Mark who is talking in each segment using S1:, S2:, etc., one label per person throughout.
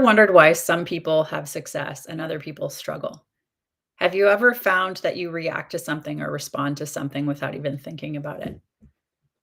S1: ever wondered why some people have success and other people struggle? Have you ever found that you react to something or respond to something without even thinking about it?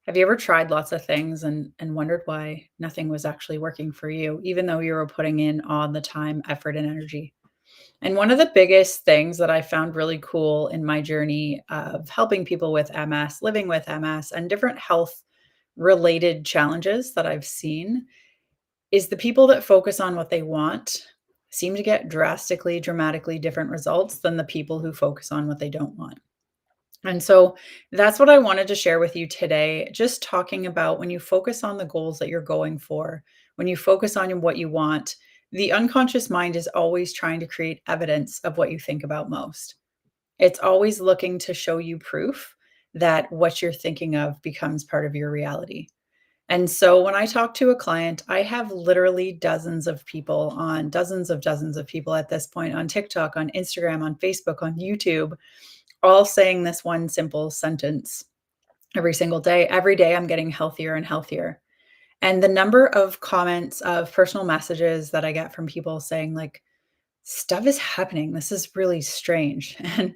S1: Have you ever tried lots of things and wondered why nothing was actually working for you, even though you were putting in all the time, effort, and energy? And one of the biggest things that I found really cool in my journey of helping people with MS, living with MS, and different health related challenges that I've seen is the people that focus on what they want seem to get drastically, dramatically different results than the people who focus on what they don't want. And so that's what I wanted to share with you today. Just talking about when you focus on the goals that you're going for, when you focus on what you want, the unconscious mind is always trying to create evidence of what you think about most. It's always looking to show you proof that what you're thinking of becomes part of your reality. And so when I talk to a client, I have literally dozens of people on dozens of people at this point on TikTok, on Instagram, on Facebook, on YouTube, all saying this one simple sentence every single day. Every day I'm getting healthier and healthier. And the number of comments of personal messages that I get from people saying, like, stuff is happening. This is really strange. And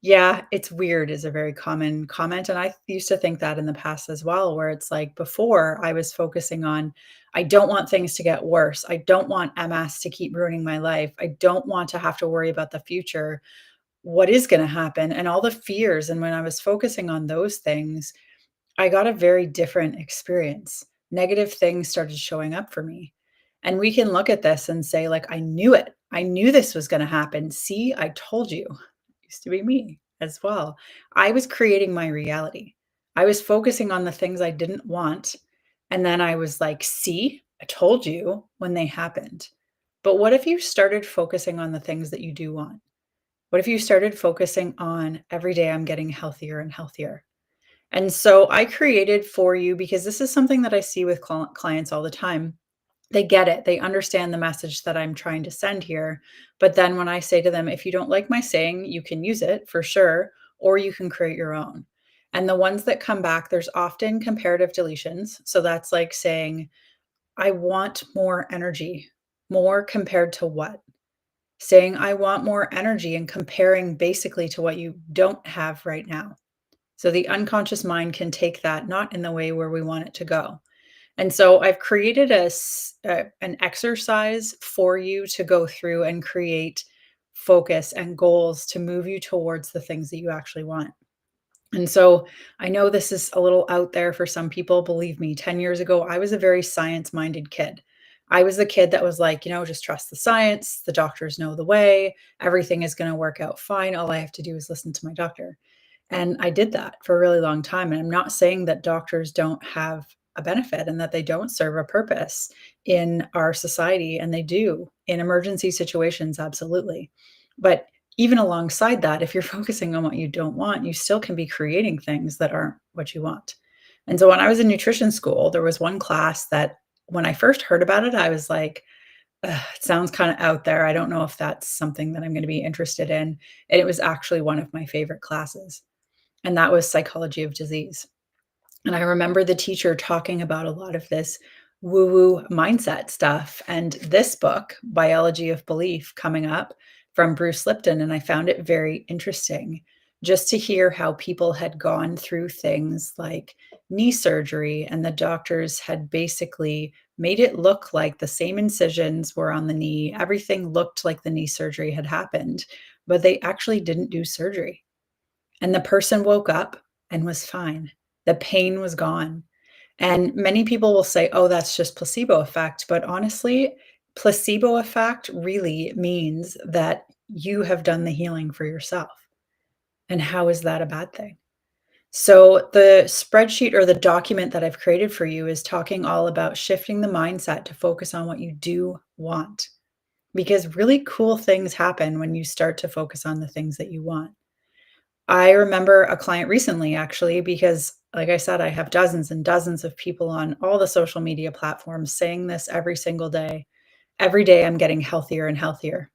S1: yeah, it's weird is a very common comment. And I used to think that in the past as well, where it's like before I was focusing on, I don't want things to get worse. I don't want MS to keep ruining my life. I don't want to have to worry about the future, what is going to happen, and all the fears. And when I was focusing on those things, I got a very different experience. Negative things started showing up for me. And we can look at this and say, like, I knew it. I knew this was going to happen. See, I told you. Used to be me as well. I was creating my reality. I was focusing on the things I didn't want. And then I was like, see, I told you when they happened. But what if you started focusing on the things that you do want? What if you started focusing on every day I'm getting healthier and healthier? And so I created for you because this is something that I see with clients all the time. They get it. They understand the message that I'm trying to send here. But then when I say to them, if you don't like my saying, you can use it for sure, or you can create your own. And the ones that come back, there's often comparative deletions. So that's like saying, I want more energy. More compared to what? Saying, I want more energy and comparing basically to what you don't have right now. So the unconscious mind can take that not in the way where we want it to go. And so I've created an exercise for you to go through and create focus and goals to move you towards the things that you actually want. And so I know this is a little out there for some people. Believe me, 10 years ago, I was a very science minded kid. I was the kid that was like, just trust the science. The doctors know the way. Everything is going to work out fine. All I have to do is listen to my doctor. And I did that for a really long time. And I'm not saying that doctors don't have a benefit and that they don't serve a purpose in our society. And they do in emergency situations, absolutely. But even alongside that, if you're focusing on what you don't want, you still can be creating things that aren't what you want. And so when I was in nutrition school, there was one class that when I first heard about it, I was like, "Ugh, it sounds kind of out there. I don't know if that's something that I'm going to be interested in." And it was actually one of my favorite classes. And that was psychology of disease. And I remember the teacher talking about a lot of this woo-woo mindset stuff and this book, Biology of Belief, coming up from Bruce Lipton. And I found it very interesting just to hear how people had gone through things like knee surgery, and the doctors had basically made it look like the same incisions were on the knee. Everything looked like the knee surgery had happened, but they actually didn't do surgery. And the person woke up and was fine. The pain was gone. And many people will say, oh, that's just placebo effect. But honestly, placebo effect really means that you have done the healing for yourself. And how is that a bad thing? So, the spreadsheet or the document that I've created for you is talking all about shifting the mindset to focus on what you do want. Because really cool things happen when you start to focus on the things that you want. I remember a client recently, actually, because like I said, I have dozens and dozens of people on all the social media platforms saying this every single day. Every day I'm getting healthier and healthier.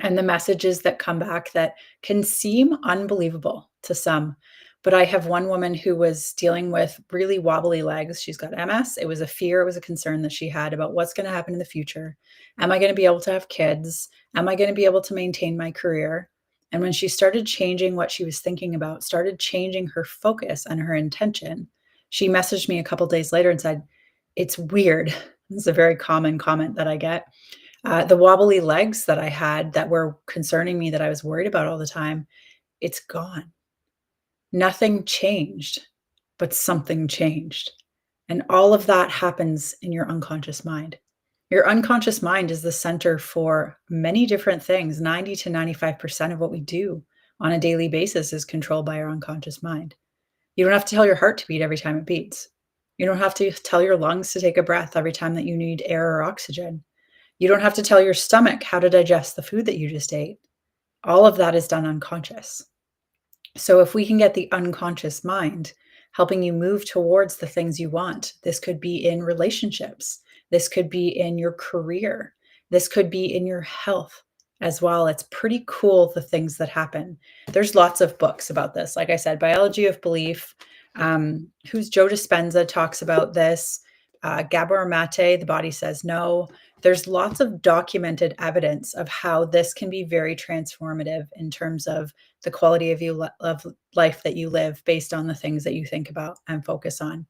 S1: And the messages that come back that can seem unbelievable to some, But I have one woman who was dealing with really wobbly legs. She's got MS. It was a fear, it was a concern that she had about what's going to happen in the future. Am I going to be able to have kids? Am I going to be able to maintain my career? And when she started changing what she was thinking about, started changing her focus and her intention, she messaged me a couple days later and said, "It's weird." This is a very common comment that I get. The wobbly legs that I had that were concerning me, that I was worried about all the time, it's gone. Nothing changed, but something changed. And all of that happens in your unconscious mind. Your unconscious mind is the center for many different things. 90 to 95% of what we do on a daily basis is controlled by our unconscious mind. You don't have to tell your heart to beat every time it beats. You don't have to tell your lungs to take a breath every time that you need air or oxygen. You don't have to tell your stomach how to digest the food that you just ate. All of that is done unconscious. So if we can get the unconscious mind helping you move towards the things you want, this could be in relationships, this could be in your career, this could be in your health as well. It's pretty cool the things that happen. There's lots of books about this. Like I said, Biology of Belief, who's Joe Dispenza talks about this. Gabor Mate, The Body Says No. There's lots of documented evidence of how this can be very transformative in terms of the quality of life that you live based on the things that you think about and focus on.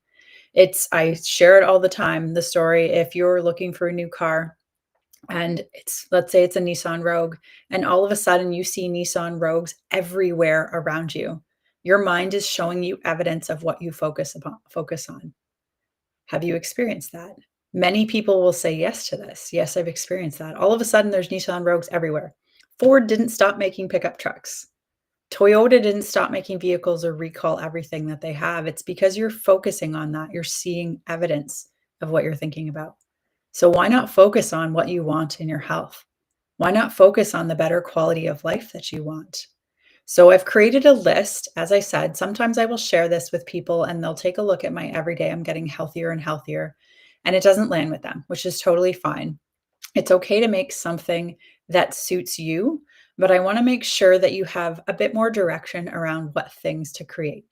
S1: I share it all the time, the story. If you're looking for a new car and let's say it's a Nissan Rogue, and all of a sudden you see Nissan Rogues everywhere around you, your mind is showing you evidence of what you focus on. Have you experienced that? Many people will say yes to this. Yes, I've experienced that. All of a sudden, there's Nissan Rogues everywhere. Ford didn't stop making pickup trucks. Toyota didn't stop making vehicles or recall everything that they have. It's because you're focusing on that. You're seeing evidence of what you're thinking about. So why not focus on what you want in your health? Why not focus on the better quality of life that you want? So I've created a list. As I said, sometimes I will share this with people and they'll take a look at my everyday. I'm getting healthier and healthier, and it doesn't land with them, which is totally fine. It's okay to make something that suits you, but I want to make sure that you have a bit more direction around what things to create.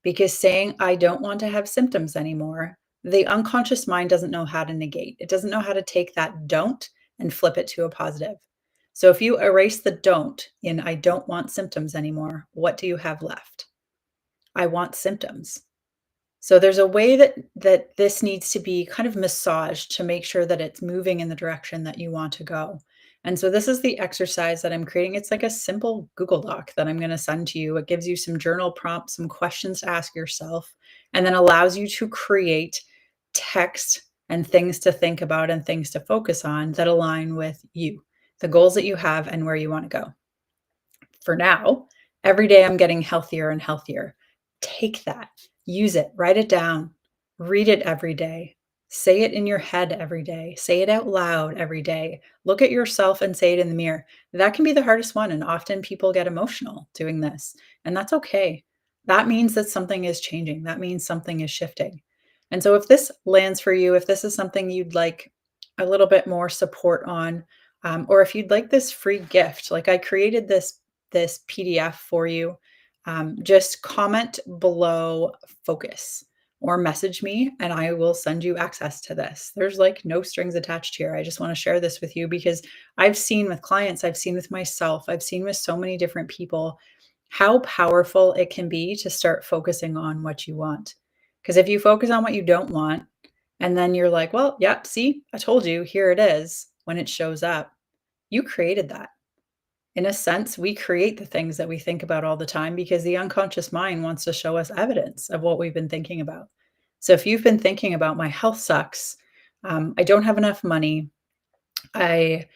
S1: Because saying, I don't want to have symptoms anymore, the unconscious mind doesn't know how to negate. It doesn't know how to take that don't and flip it to a positive. So if you erase the don't in I don't want symptoms anymore, what do you have left? I want symptoms. So there's a way that this needs to be kind of massaged to make sure that it's moving in the direction that you want to go. And so this is the exercise that I'm creating. It's like a simple Google Doc that I'm going to send to you. It gives you some journal prompts, some questions to ask yourself, and then allows you to create text and things to think about and things to focus on that align with you, the goals that you have and where you want to go. For now, every day I'm getting healthier and healthier. Take that, use it, write it down, read it every day, say it in your head every day, say it out loud every day. Look at yourself and say it in the mirror. That can be the hardest one. And often people get emotional doing this, and that's okay. That means that something is changing. That means something is shifting. And so if this lands for you, if this is something you'd like a little bit more support on, or if you'd like this free gift, like I created this PDF for you, just comment below focus or message me and I will send you access to this. There's like no strings attached here. I just want to share this with you because I've seen with clients, I've seen with myself, I've seen with so many different people how powerful it can be to start focusing on what you want. Because if you focus on what you don't want, and then you're like, well, yeah, see, I told you, here it is when it shows up, you created that. In a sense, we create the things that we think about all the time because the unconscious mind wants to show us evidence of what we've been thinking about. So if you've been thinking about my health sucks, I don't have enough money, I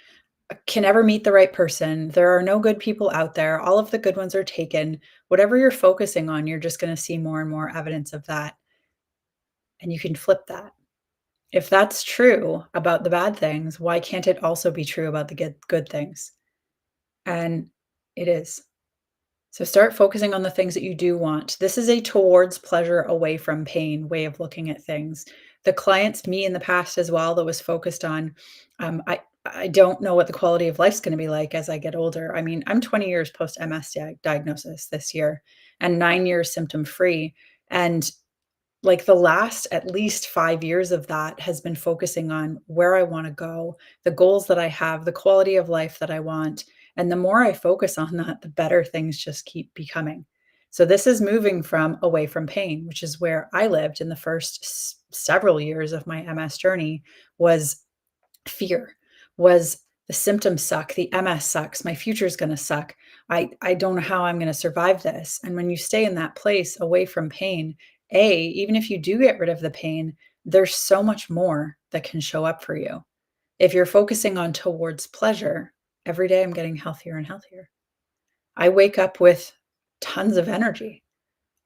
S1: can never meet the right person, there are no good people out there, all of the good ones are taken, whatever you're focusing on, you're just going to see more and more evidence of that. And you can flip that. If that's true about the bad things, why can't it also be true about the good things? And it is. So start focusing on the things that you do want. This is a towards pleasure, away from pain way of looking at things. The clients, me in the past as well, that was focused on, I don't know what the quality of life's gonna be like as I get older. I mean, I'm 20 years post MS diagnosis this year and 9 years symptom free, and like the last at least 5 years of that has been focusing on where I wanna go, the goals that I have, the quality of life that I want, and the more I focus on that, the better things just keep becoming. So this is moving from away from pain, which is where I lived in the first several years of my MS journey, was fear, was the symptoms suck, the MS sucks, my future's gonna suck. I don't know how I'm gonna survive this. And when you stay in that place away from pain, even if you do get rid of the pain, there's so much more that can show up for you. If you're focusing on towards pleasure, every day I'm getting healthier and healthier. I wake up with tons of energy.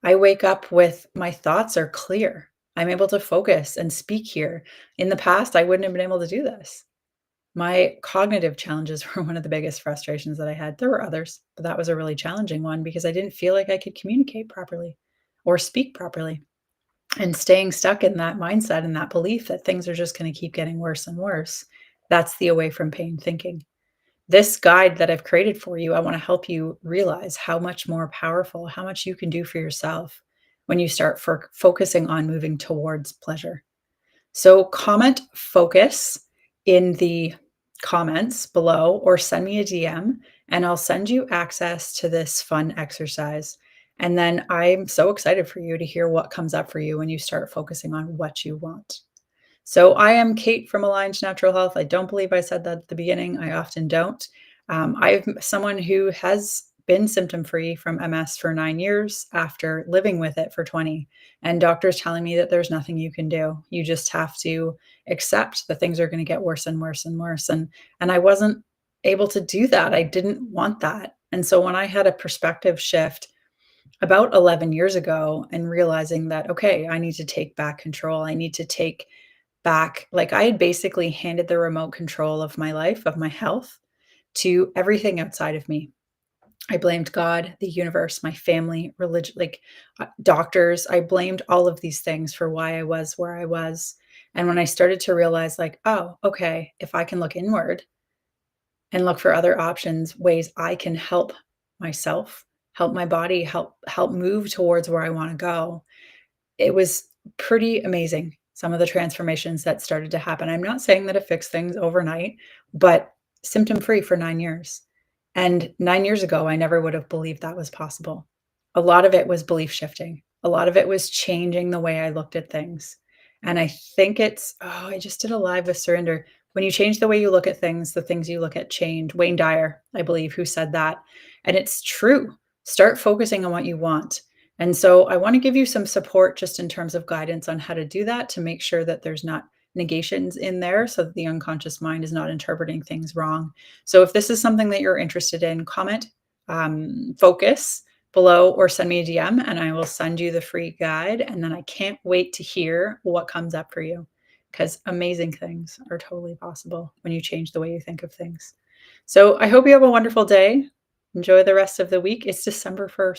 S1: I wake up with my thoughts are clear. I'm able to focus and speak here. In the past, I wouldn't have been able to do this. My cognitive challenges were one of the biggest frustrations that I had. There were others, but that was a really challenging one because I didn't feel like I could communicate properly or speak properly. And staying stuck in that mindset and that belief that things are just going to keep getting worse and worse, that's the away from pain thinking. This guide that I've created for you, I want to help you realize how much more powerful, how much you can do for yourself when you start focusing on moving towards pleasure. So comment focus in the comments below or send me a DM and I'll send you access to this fun exercise. And then I'm so excited for you to hear what comes up for you when you start focusing on what you want. So I am Kate from Aligned Natural Health. I don't believe I said that at the beginning. I often don't. I'm someone who has been symptom free from MS for 9 years after living with it for 20. And doctors telling me that there's nothing you can do. You just have to accept that things are going to get worse and worse and worse. And I wasn't able to do that. I didn't want that. And so when I had a perspective shift about 11 years ago and realizing that, okay, I need to take back control. I need to take back, like I had basically handed the remote control of my life, of my health, to everything outside of me. I blamed God, the universe, my family, religion, like doctors. I blamed all of these things for why I was where I was. And when I started to realize, like, oh, okay, if I can look inward and look for other options, ways I can help myself, help my body, help move towards where I want to go, it was pretty amazing, some of the transformations that started to happen. I'm not saying that it fixed things overnight, but symptom-free for 9 years. And 9 years ago, I never would have believed that was possible. A lot of it was belief shifting. A lot of it was changing the way I looked at things. And I think I just did a live with Surrender. When you change the way you look at things, the things you look at change. Wayne Dyer, I believe, who said that. And it's true. Start focusing on what you want. And so I want to give you some support just in terms of guidance on how to do that to make sure that there's not negations in there so that the unconscious mind is not interpreting things wrong. So if this is something that you're interested in, comment focus below or send me a DM and I will send you the free guide. And then I can't wait to hear what comes up for you because amazing things are totally possible when you change the way you think of things. So I hope you have a wonderful day. Enjoy the rest of the week. It's December 1st.